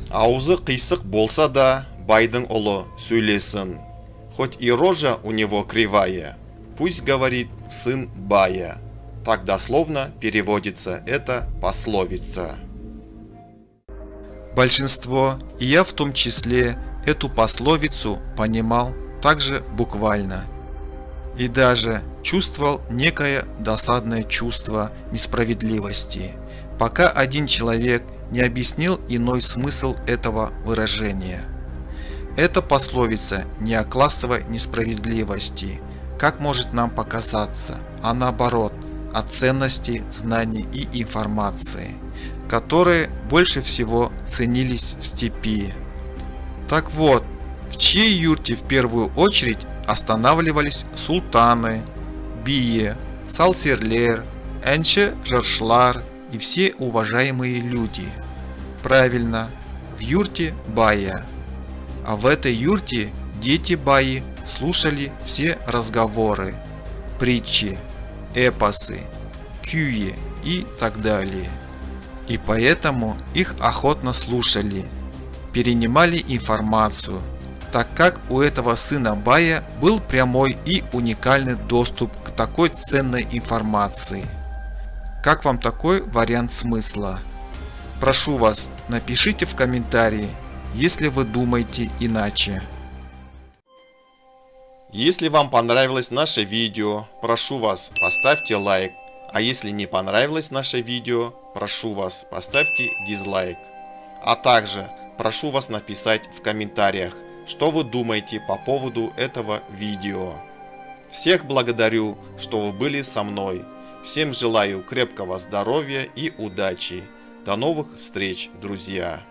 Аузы қисық болса да, байдың ұлы сөйлесін. Хоть и рожа у него кривая, пусть говорит сын бая. Так дословно переводится эта пословица. Большинство, и я в том числе, эту пословицу понимал также буквально. И даже чувствовал некое досадное чувство несправедливости, пока один человек не объяснил иной смысл этого выражения. Эта пословица не о классовой несправедливости, как может нам показаться, а наоборот, о ценности знаний и информации, которые больше всего ценились в степи. Так вот, в чьей юрте в первую очередь останавливались султаны, бие, салсерлер, энче жыршылар и все уважаемые люди? Правильно, в юрте бая. А в этой юрте дети баи слушали все разговоры, притчи, эпосы, кюи и так далее. И поэтому их охотно слушали, перенимали информацию, так как у этого сына бая был прямой и уникальный доступ к такой ценной информации. Как вам такой вариант смысла? Прошу вас, напишите в комментарии, если вы думаете иначе. Если вам понравилось наше видео, прошу вас, поставьте лайк. А если не понравилось наше видео, прошу вас, поставьте дизлайк. А также прошу вас написать в комментариях, что вы думаете по поводу этого видео. Всех благодарю, что вы были со мной. Всем желаю крепкого здоровья и удачи. До новых встреч, друзья!